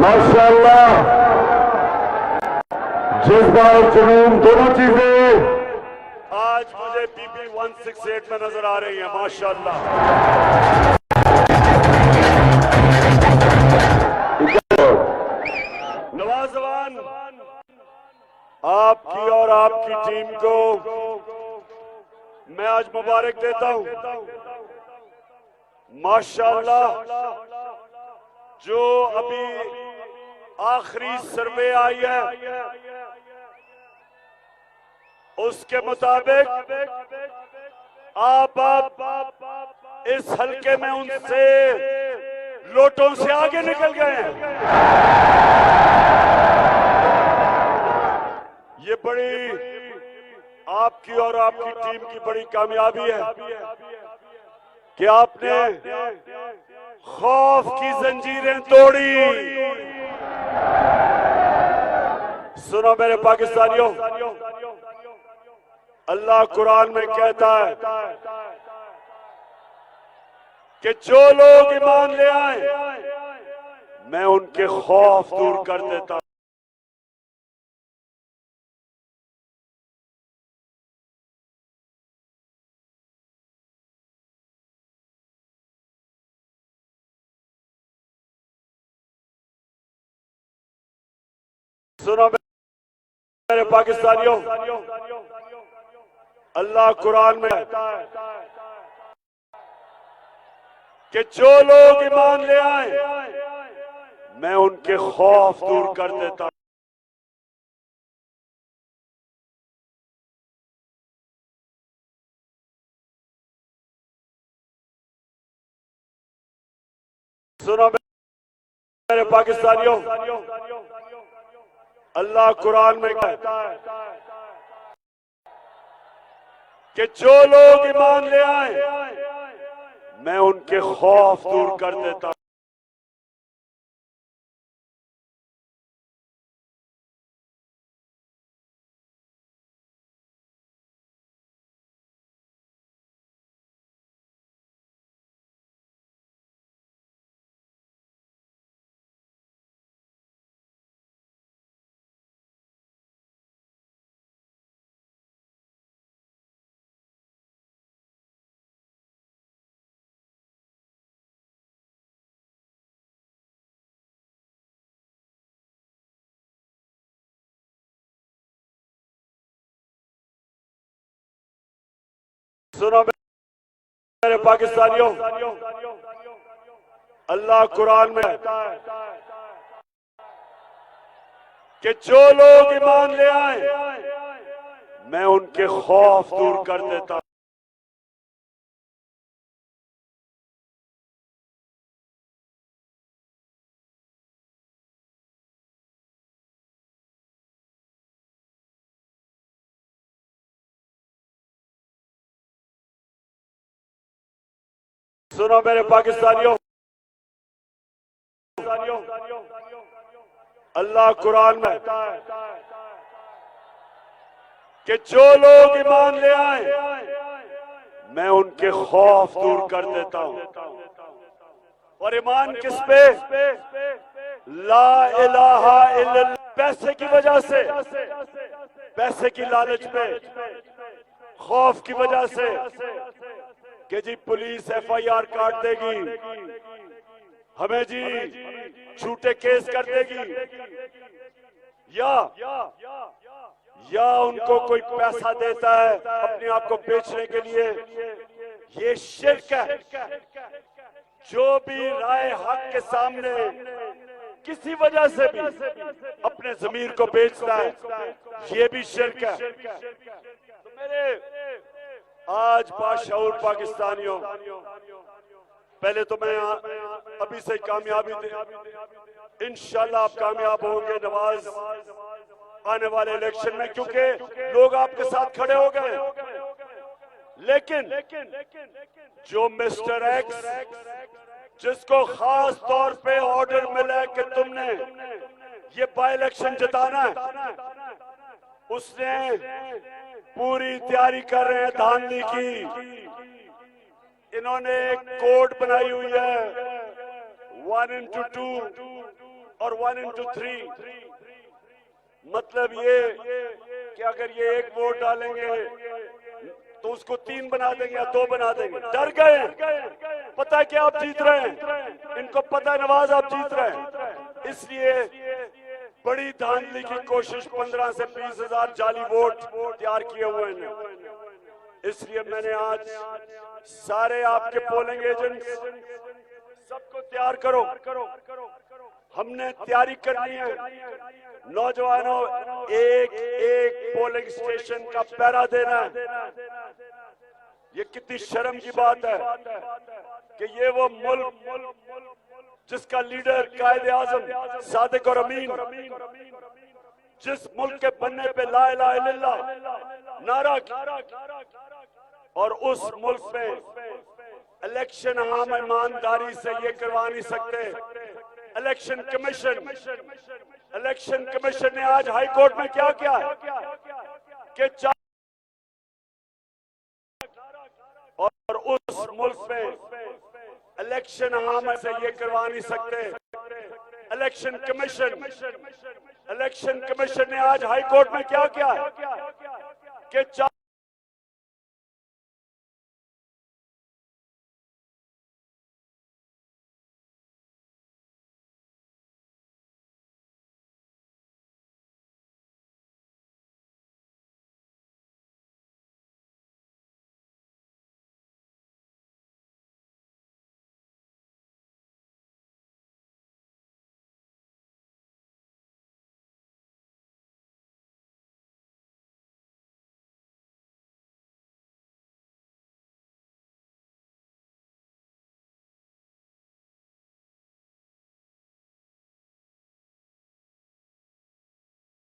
माशाअल्लाह, जज्बा और जुनून दोनों चीजें आज मुझे बीपी 168 में नजर आ रही है। माशाअल्लाह, नवाजवान, आपकी और आपकी टीम को मैं आज मुबारक देता हूं। माशाअल्लाह, जो अभी आखिरी सर्वे आई है उसके मुताबिक आप इस हलके में उनसे लोटों से आगे निकल गए हैं। ये बड़ी आपकी और आपकी टीम की बड़ी कामयाबी है कि आपने खौफ की जंजीरें तोड़ी। सुनो मेरे पाकिस्तानियों, अल्लाह कुरान में कहता है कि जो लोग ईमान ले आए मैं उनके खौफ दूर कर देता हूं। सुनो मेरे पाकिस्तानियों, अल्लाह कुरान में कहता है कि जो लोग ईमान ले आए मैं उनके खौफ दूर कर देता हूं। सुनो मेरे पाकिस्तानियों, अल्लाह कुरान में कहता है कि जो लोग ईमान ले आए मैं उनके खौफ दूर कर देता हूं। सुनो मेरे पाकिस्तानियों, अल्लाह कुरान में कहता है कि जो लोग ईमान ले आए मैं उनके खौफ दूर कर देता हूं। सुनो मेरे पाकिस्तानियों, अल्लाह कुरान में कहता है कि जो लोग ईमान ले आए मैं उनके खौफ दूर कर देता हूं। और ईमान किस पे? ला इलाहा इल्लल्लाह। पैसे की वजह से, पैसे की लालच पे, खौफ की वजह से कि जी पुलिस एफआईआर काट देगी, हमें जी झूठे केस कर देगी, या उनको कोई पैसा देता है अपने आप को बेचने के लिए, ये शिर्क है। जो भी राय हक के सामने किसी वजह से भी अपने जमीर को बेचता है, ये भी शिर्क है। तो मेरे आज बाशऊर पाकिस्तानियों, पहले तो मैं अभी से कामयाबी दे, इंशाल्लाह आप कामयाब होंगे नवाज आने वाले इलेक्शन में, क्योंकि लोग आपके साथ खड़े हो गए। लेकिन जो मिस्टर एक्स, जिसको खास तौर पे ऑर्डर मिला है कि तुमने ये बाई इलेक्शन जिताना है, उसने पूरी तैयारी कर रहे हैं धांधली की। इन्होंने एक कोड बनाई हुई है 1x2 और 1x3। मतलब ये कि अगर ये एक वोट डालेंगे तो उसको 3 बना देंगे या 2 बना देंगे। डर गए, पता है कि आप जीत रहे हैं, इनको पता है नवाज आप जीत रहे हैं, इसलिए बड़ी धांधली की कोशिश 15 से 20 हजार जाली वोट तैयार किए हुए हैं। इसलिए मैंने आज सारे आपके पोलिंग एजेंट्स सबको तैयार करो, हमने तैयारी करनी है। नौजवानों, एक एक पोलिंग स्टेशन का पहरा देना है। ये कितनी शर्म की बात है कि ये वो मुल्क जिसका लीडर कायदे आजम सादिक और अमीन, जिस मुल्क के बनने पे ला इलाहा इल्लल्लाह नारा, और उस मुल्क में इलेक्शन हम ईमानदारी से ये करवा नहीं सकते। इलेक्शन कमीशन ने आज हाई कोर्ट में क्या किया कि और उस मुल्क में इलेक्शन हम से ये करवा नहीं सकते। इलेक्शन कमीशन ने आज हाई कोर्ट में क्या किया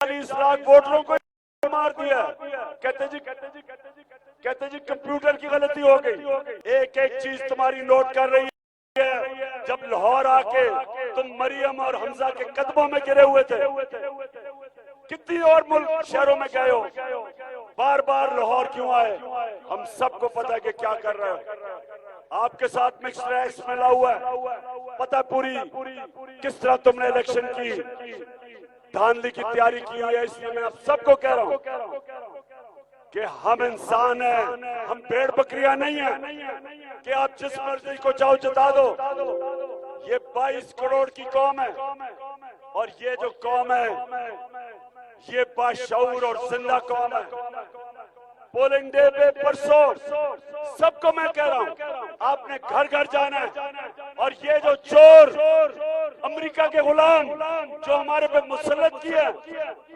कि लाख वोटरों को मार दिया। कहते जी कंप्यूटर की गलती हो गई। एक एक चीज तुम्हारी नोट कर रही है। जब लाहौर आके तुम मरियम और हमजा के कदमों में गिरे हुए थे, कितनी और मुल्क शहरों में गए हो, बार बार लाहौर क्यों आए? हम सबको पता है कि क्या कर रहे हो। आपके साथ मिक्स्ड रैक्स मिला हुआ है, पता पूरी किस तरह तुमने इलेक्शन की धांधली की तैयारी की हुई है। इसलिए मैं आप सबको कह रहा हूं कि हम इंसान हैं, हम भेड़ बकरियां नहीं हैं कि आप जिस मर्जी को चाहो जता दो। ये 22 करोड़ की कौम है और ये जो कौम है ये बाशऊर और जिंदा कौम है। पोलिंग डे पे परसों सबको मैं कह रहा हूं आपने घर घर जाना है और ये जो चोर अमेरिका के गुलाम जो हमारे पे मुसल्लत किया,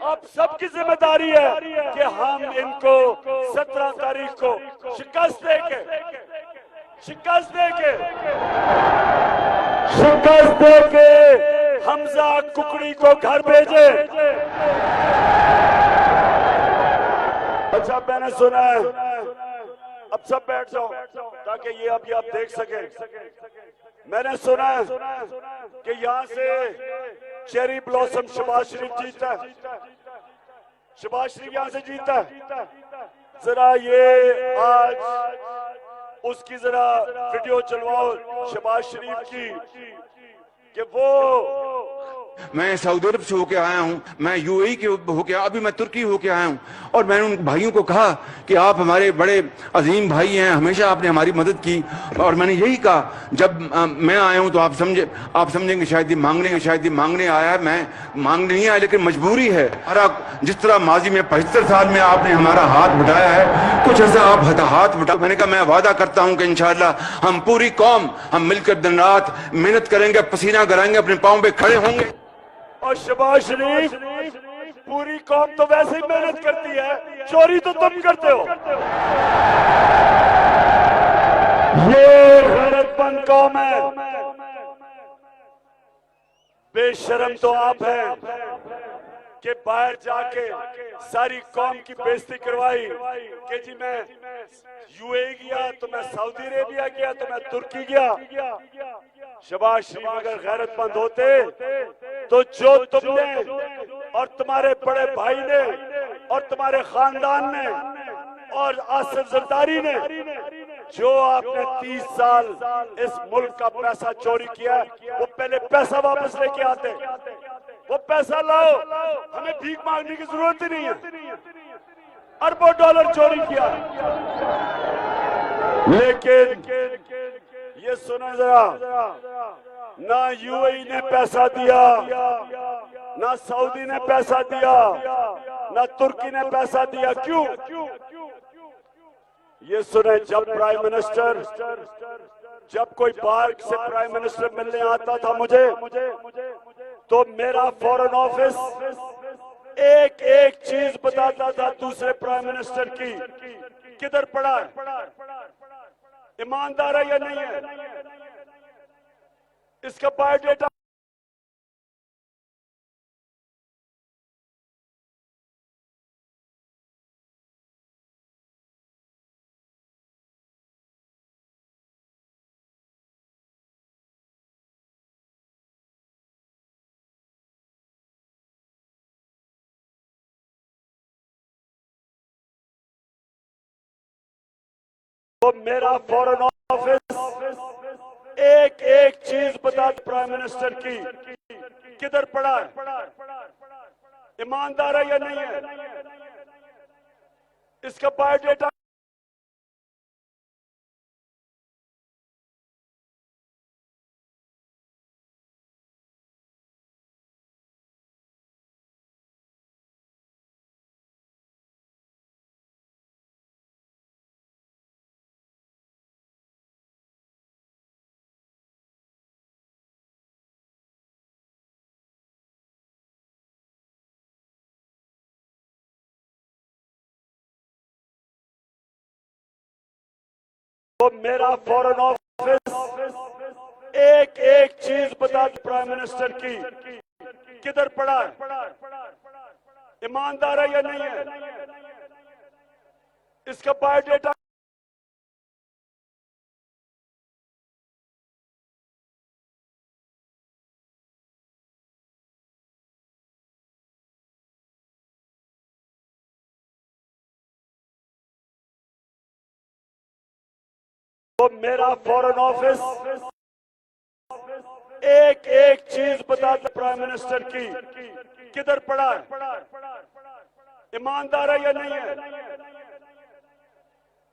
आप सबकी जिम्मेदारी है कि हम इनको 17 तारीख को शिकस्त देके हमजा कुकड़ी को घर भेजे। अच्छा, मैंने सुना है, अब सब बैठ जाओ ताकि ये अभी आप देख सके। मैंने सुना है कि यहाँ से चेरी ब्लॉसम शहबाज शरीफ जीता है, शहबाज शरीफ यहाँ से जीता है। जरा ये आज उसकी जरा वीडियो चलवाओ शहबाज शरीफ की कि वो मैं सऊदी अरब से होके आया हूँ, मैं यूएई के होके, अभी मैं तुर्की होके आया हूँ। और मैंने उन भाइयों को कहा कि आप हमारे बड़े अजीम भाई हैं, हमेशा आपने हमारी मदद की। और मैंने यही कहा, जब मैं आया हूँ तो आप समझेंगे शायद ये मांगने आया। मैं मांगने नहीं आया, लेकिन मजबूरी है। जिस तरह माजी में 75 साल में आपने हमारा हाथ बटाया है, कुछ ऐसा आप हाथ बटा। मैंने कहा मैं वादा करता हूँ कि इंशाअल्लाह हम पूरी कौम हम मिलकर दिन रात मेहनत करेंगे, पसीना गराएंगे, अपने पाँव पे खड़े होंगे। और शहबाज शरीफ, पूरी कौम तो वैसे ही मेहनत करती है, चोरी तो तुम करते हो। ये गैरतमंद कौम है, बेशरम तो आप हैं कि बाहर जाके सारी कौम की बेइज्जती करवाई कि जी मैं यूएई गया तो मैं सऊदी अरेबिया गया तो मैं तुर्की गया। शहबाज शरीफ अगर गैरतमंद होते तो जो तुमने और तुम्हारे बड़े भाई ने और तुम्हारे खानदान ने और आसिफ जरदारी ने जो आपने 30 साल इस मुल्क का पैसा चोरी किया, वो पहले पैसा वापस लेके आते। वो पैसा लाओ, हमें भीख मांगने की जरूरत ही नहीं है। अरबों डॉलर चोरी किया, लेकिन ये सुना जरा, ना यूएई ने पैसा दिया, ना सऊदी ने पैसा दिया, ना तुर्की ने पैसा दिया। क्यों? ये सुने, जब कोई बाहर से प्राइम मिनिस्टर मिलने आता था मुझे, तो मेरा फॉरेन ऑफिस एक एक चीज बताता था दूसरे प्राइम मिनिस्टर की, किधर पड़ा है, ईमानदार है या नहीं है, इसका बायोडेटा तो मेरा फॉरेन ऑफिस एक एक चीज बता प्राइम मिनिस्टर की, किधर पड़ा है, ईमानदार है या नहीं है, इसका बायोडेटा तो मेरा फॉरेन ऑफिस एक एक चीज बता प्राइम मिनिस्टर की, किधर पड़ा है, ईमानदार है या नहीं है, इसका बायोडेटा तो मेरा फॉरेन ऑफिस एक एक चीज बताता प्राइम मिनिस्टर की, किधर पड़ा है, ईमानदार है या नहीं है,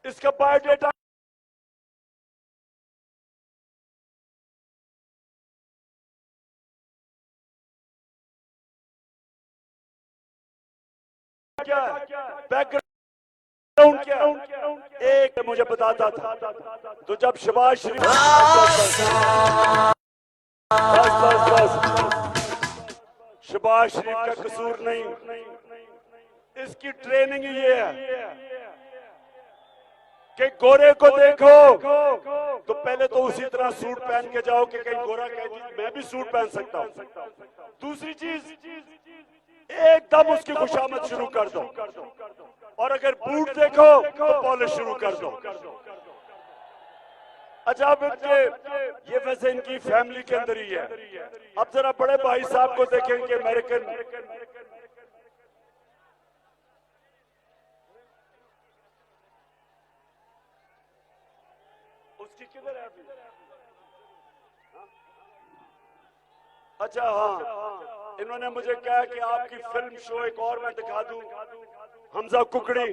इसका बायोडेटा क्या, बैकग्राउंड क्या, एक मुझे बताता था। तो जब शहबाज शरीफ, शहबाज शरीफ का कसूर नहीं, इसकी ट्रेनिंग ये है कि गोरे को देखो तो पहले तो उसी तरह सूट पहन के जाओ कि कहीं गोरा कह दी मैं भी सूट पहन सकता हूं। दूसरी चीज, एकदम उसकी खुशामद शुरू कर दो, और अगर बूट देखो तो पॉलिश शुरू कर दो। अच्छा, ये वैसे इनकी फैमिली के अंदर ही है। अब जरा बड़े भाई साहब को देखेंगे, अमेरिकन, उसकी किधर है अभी? अच्छा हाँ, इन्होंने मुझे कहा कि आपकी फिल्म शो एक और मैं दिखा दूं, हमजा कुकड़ी।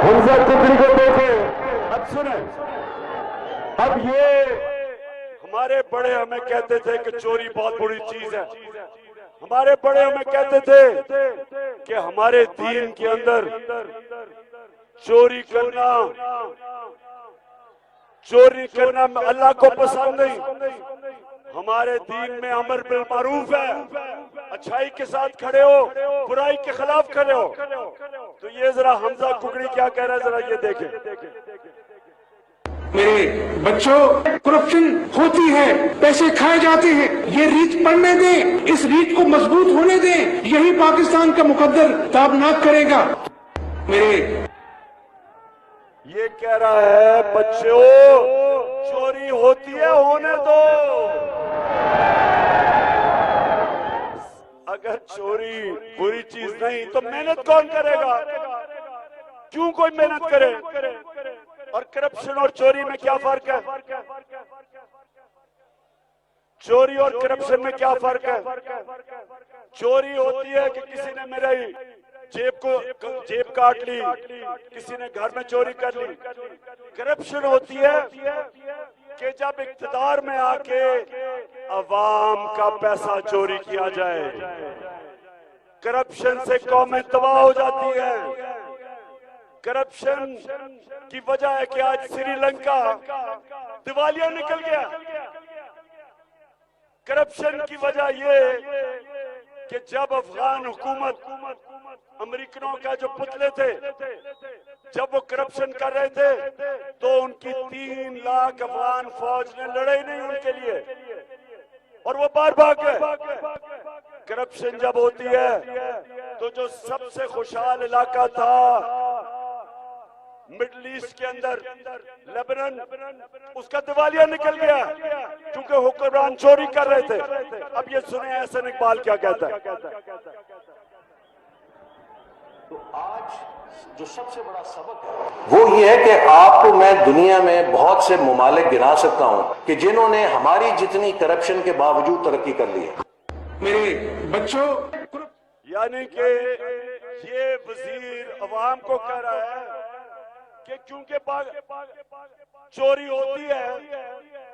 हमजा कुकड़ी को देखो। अब सुने, अब ये हमारे बड़े हमें कहते थे कि चोरी बहुत बुरी चीज है। हमारे बड़े हमें कहते थे कि हमारे दीन के अंदर चोरी करना अल्लाह को पसंद नहीं। हमारे दीन में अमर बिल मारूफ है, अच्छाई के साथ खड़े हो, बुराई के खिलाफ खड़े हो। तो ये जरा हमजा कुकड़ी क्या कह रहा है, जरा ये देखें। मेरे बच्चों, करप्शन होती है, पैसे खाए जाते हैं, ये रीत पढ़ने दें, इस रीत को मजबूत होने दें, यही पाकिस्तान का मुकद्दर ताबनाक करेगा। मेरे ये कह रहा है बच्चों, चोरी होती है, होने दो। अगर चोरी बुरी चीज नहीं तो मेहनत कौन करेगा? क्यों कोई मेहनत करे? और करप्शन और चोरी में क्या फर्क है? चोरी और करप्शन में क्या फर्क है? चोरी होती है कि किसी ने मेरी जेब काट ली, किसी ने घर में चोरी कर ली। करप्शन होती है कि जब इख्तिदार में आके अवाम का पैसा चोरी किया जाए। करप्शन से कौमें तबाह हो जाती है। करप्शन की वजह है कि आज श्रीलंका दिवालिया निकल गया। करप्शन की वजह ये कि जब अफगान हुकूमत अमेरिकनों का जो पुतले थे, जब वो करप्शन कर रहे थे तो उनकी 3 लाख अफगान फौज ने लड़ाई नहीं उनके लिए और वो बार भाग गए। करप्शन जब होती है तो जो सबसे खुशहाल इलाका था मिडल ईस्ट के अंदर, लेबनान, उसका दिवालिया निकल गया क्योंकि हुक्मरान चोरी कर रहे थे। अब ये सुने एहसन इकबाल क्या कहता है। तो आज जो सबसे बड़ा सबक है वो ये है कि आपको मैं दुनिया में बहुत से मुमालिक गिना सकता हूं कि जिन्होंने हमारी जितनी करप्शन के बावजूद तरक्की कर ली है। मेरे बच्चों, यानी कि ये वजीर अवाम को कह रहा है कि क्योंकि चोरी होती है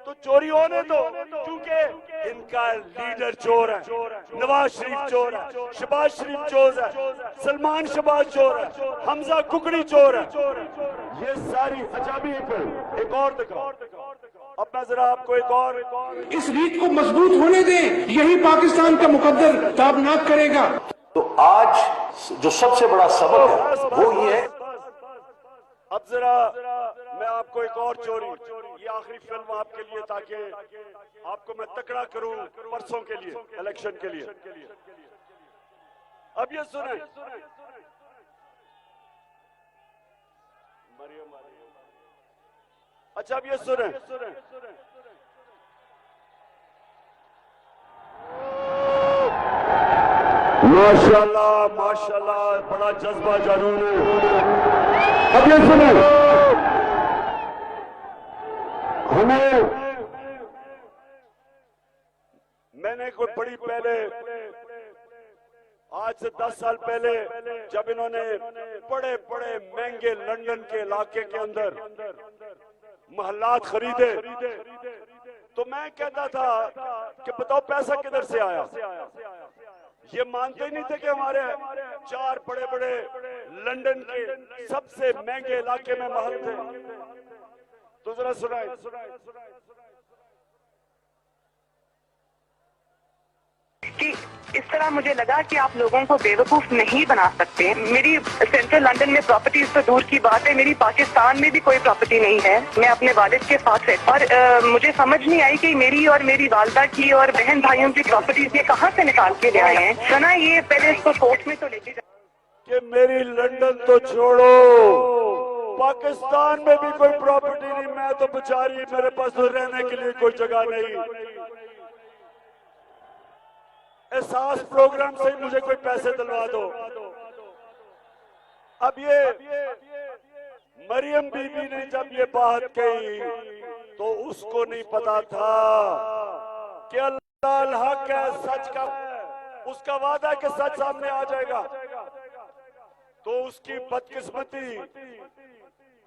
तो चोरी होने दो, क्योंकि इनका लीडर चोर है, नवाज शरीफ चोर है, शहबाज शरीफ चोर है, सलमान शहबाज चोर है, हमजा कुकड़ी चोर है। ये सारी अजाबी एक और दिखाओ। अब मैं जरा आपको एक और इस रीत को मजबूत होने दें, यही पाकिस्तान का मुकद्दर ताबनाक करेगा। तो आज जो सबसे बड़ा सबक है वो ये है। अब जरा मैं आपको एक और चोरी, ये आखिरी फिल्म आपके लिए ताकि आपको मैं तकड़ा करूं परसों के लिए, इलेक्शन के लिए। अब ये सुने, अच्छा अब ये सुने, माशाल्लाह माशाल्लाह, बड़ा जज्बा जरूर है। अब ये सुनो, हमें मैंने कोई बड़ी पहले, आज से 10 साल पहले, जब इन्होंने बड़े बड़े महंगे लंदन के इलाके के अंदर महल्लात खरीदे तो मैं कहता था कि बताओ पैसा किधर से आया। ये मानते ही नहीं थे कि हमारे 4 बड़े बड़े लंदन के सबसे महंगे इलाके में महल थे। तो जरा सुनाए, कि इस तरह मुझे लगा कि आप लोगों को बेवकूफ नहीं बना सकते। मेरी सेंट्रल लंदन में प्रॉपर्टीज तो दूर की बात है, मेरी पाकिस्तान में भी कोई प्रॉपर्टी नहीं है। मैं अपने वालिद के साथ रहती और मुझे समझ नहीं आई कि मेरी और मेरी वालदा की और बहन भाइयों की प्रॉपर्टीज ये कहाँ से निकाल के ले आए हैं। तो ना ये पहले इसको कोर्ट में तो लेके कि मेरी लंदन तो छोड़ो, पाकिस्तान में भी कोई प्रॉपर्टी नहीं। मैं तो बेचारी, मेरे पास तो रहने के लिए कोई जगह नहीं। एहसास प्रोग्राम से मुझे कोई पैसे दिलवा दो। अब ये मरियम बीबी ने जब ये बात कही तो उसको नहीं पता था कि अल्लाह हक है, सच का उसका वादा है कि सच सामने आ जाएगा। तो उसकी बदकिस्मती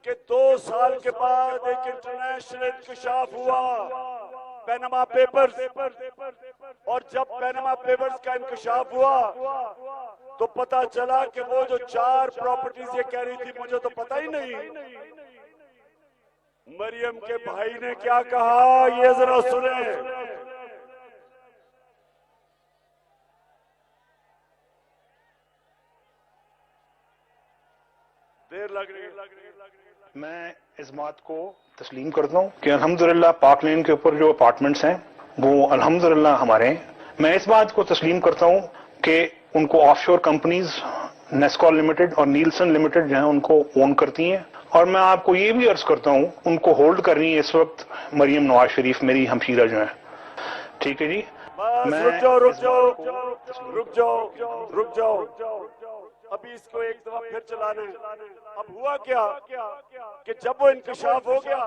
कि 2 साल के बाद एक इंटरनेशनल इंकशाफ हुआ, पैनामा पेपर्स, और जब पैनामा पेपर्स का इंकशाफ हुआ तो पता चला कि वो जो 4 प्रॉपर्टीज ये कह रही थी, मुझे तो पता ही नहीं। मरियम के भाई ने क्या कहा, ये जरा सुने। देर लग रही है। मैं इस बात को तस्लीम करता हूँ कि अल्हम्दुलिल्लाह पाक लेन के ऊपर जो अपार्टमेंट्स हैं वो अल्हम्दुलिल्लाह हमारे हैं। मैं इस बात को तस्लीम करता हूँ कि उनको ऑफशोर कंपनीज नेस्कॉल लिमिटेड और नीलसन लिमिटेड जो है उनको ओन करती हैं। और मैं आपको ये भी अर्ज करता हूँ उनको होल्ड कर रही है इस वक्त मरियम नवाज शरीफ, मेरी हमशीरा जो है। ठीक है जी। रियाज मैं रुक जाओ रुक इस जाओ बात को रुक जाओ रुक जाओ। अभी इसको एक दफा फिर चलाना है। अब हुआ क्या कि जब वो इंकशाफ हो गया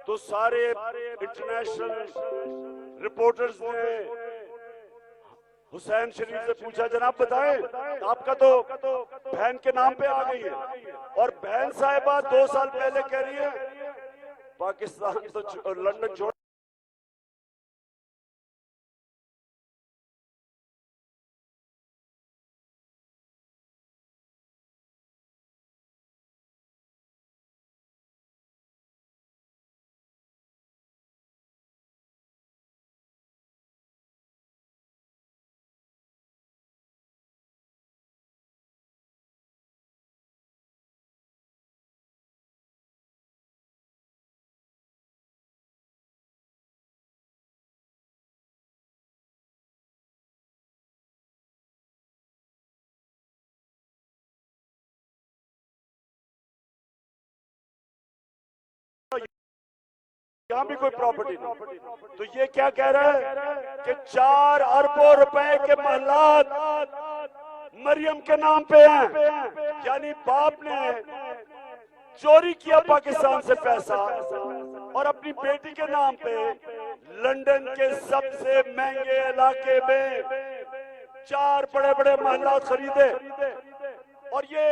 तो सारे इंटरनेशनल रिपोर्टर्स ने हुसैन शरीफ से पूछा, जनाब बताएं आपका तो बहन के नाम पे आ गई है, और बहन साहिबा 2 साल पहले कह रही है पाकिस्तान तो लंदन छोड़। यहाँ भी कोई प्रॉपर्टी नहीं। तो ये क्या कह रहा है कि 4 अरबों रुपए के महलात मरियम के नाम पे हैं, यानी बाप ने चोरी किया पाकिस्तान से पैसा और अपनी बेटी के नाम पे लंदन के सबसे महंगे इलाके में 4 बड़े बड़े महलात खरीदे। और ये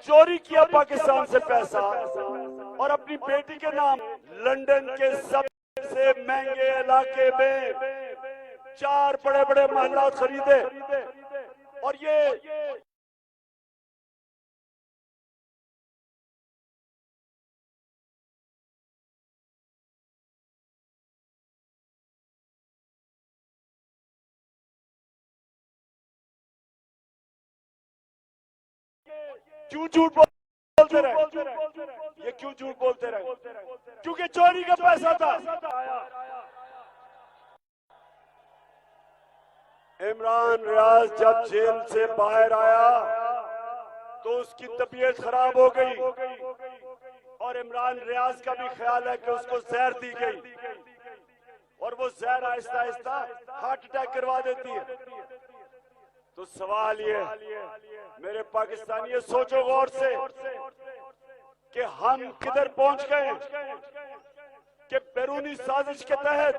चोरी किया पाकिस्तान से पैसा और अपनी बेटी के नाम लंदन के सबसे महंगे इलाके में 4 बड़े बड़े महलात खरीदे। और ये क्यों झूठ बोलते रहे? ये क्यों झूठ बोलते रहे? क्योंकि चोरी का पैसा था। इमरान रियाज जब जेल से बाहर आया तो उसकी तबीयत खराब हो गई और इमरान रियाज का भी ख्याल है कि उसको जहर दी गई और वो जहर आहिस्ता आहिस्ता हार्ट अटैक करवा देती है। तो सवाल ये, मेरे पाकिस्तानी, सोचो गौर से कि हम किधर पहुंच गए कि बैरूनी साजिश के तहत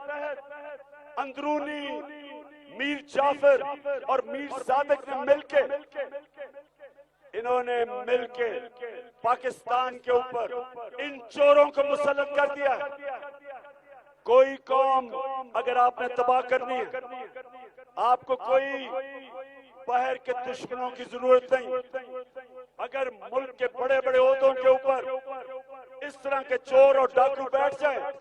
अंदरूनी मीर जाफर और मीर सादिक ने मिलके इन्होंने मिलके पाकिस्तान के ऊपर इन चोरों को मुसल्लत कर दिया। कोई कौम अगर आपने तबाह करनी है, आपको कोई बाहर के दुश्मनों की जरूरत नहीं। अगर मुल्क के बड़े बड़े ओहदों के ऊपर इस तरह के चोर और डाकू बैठ जाए,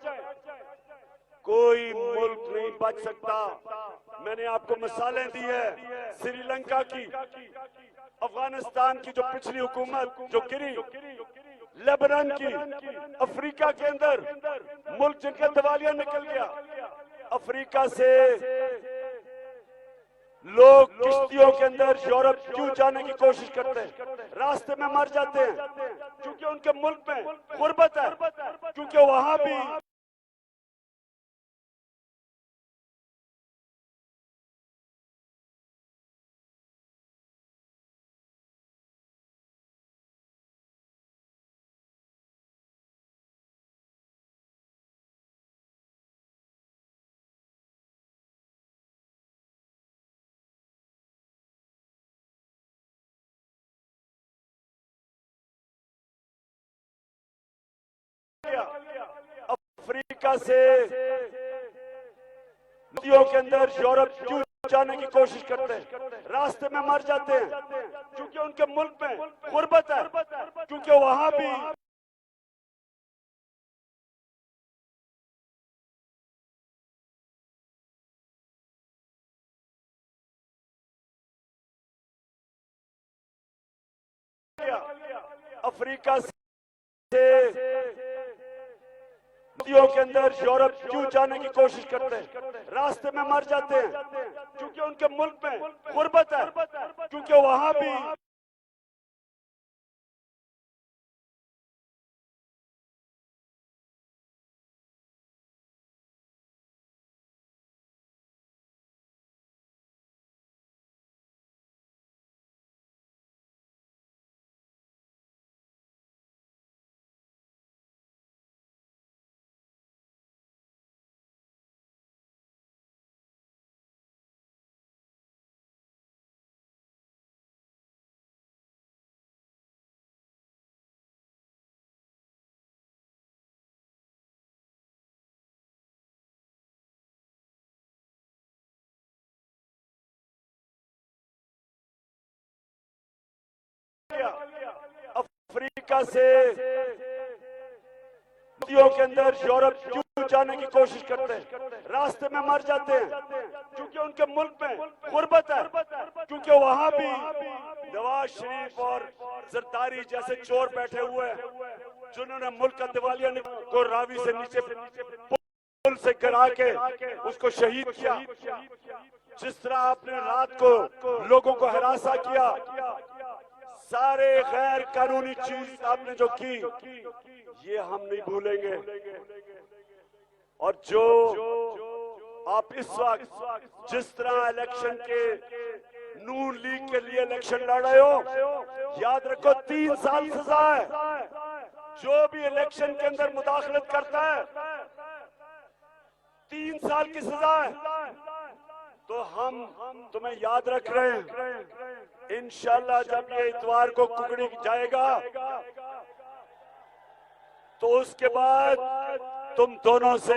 कोई मुल्क नहीं बच सकता। मैंने आपको मिसालें दी है श्रीलंका की, अफगानिस्तान की जो पिछली हुकूमत जो गिरी, लेबनान की, अफ्रीका के अंदर मुल्क जिनका दिवालिया निकल गया। अफ्रीका से लोग किश्तियों के अंदर यूरोप क्यों जाने की कोशिश करते हैं? रास्ते में मर जाते हैं क्योंकि उनके मुल्क में गुर्बत है, क्योंकि वहां भी अफ्रीका से नदियों के अंदर यूरोप क्यों जाने की कोशिश करते हैं, रास्ते में मर जाते हैं, क्योंकि उनके मुल्क में गुर्बत है, क्योंकि वहां भी अफ्रीका से नदियों के अंदर यूरोप क्यों जाने की कोशिश करते हैं, रास्ते में मर जाते हैं, क्योंकि उनके मुल्क में गुर्बत है, क्योंकि वहां भी अफ्रीका से नदियों के अंदर यूरोप क्यों जाने की कोशिश करते हैं, रास्ते में मर जाते हैं, क्योंकि उनके मुल्क में गुर्बत है, क्योंकि वहां भी नवाज शरीफ और जरदारी जैसे चोर बैठे हुए हैं, जिन्होंने मुल्क का दिवालिया को रावी से नीचे पुल से गिरा के उसको शहीद किया। जिस तरह आपने रात को लोगों को हरासा किया, सारे गैर कानूनी चीज आपने जो की, ये हम नहीं भूलेंगे। और जो आप इस वक्त जिस तरह इलेक्शन के नून लीग के लिए इलेक्शन लड़ रहे हो, याद रखो 3 साल सजा है। जो भी इलेक्शन के अंदर मुदाखलत करता है 3 साल की सजा है। तो हम तुम्हें याद रख रहे हैं, इंशाल्लाह जब ये इतवार को कुकड़ी जाएगा तो उसके बाद तुम दोनों से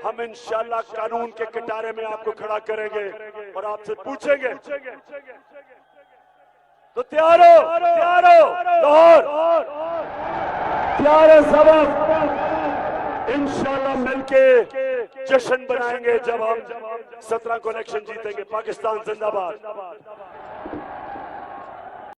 हम इंशाल्लाह कानून के कटारे में आपको खड़ा करेंगे और आपसे पूछेंगे। तो तैयार हो लाहौर, तैयार हो सब, इंशाल्लाह मिलके जश्न बनाएंगे जब हम 17 को इलेक्शन जीतेंगे। पाकिस्तान जिंदाबाद।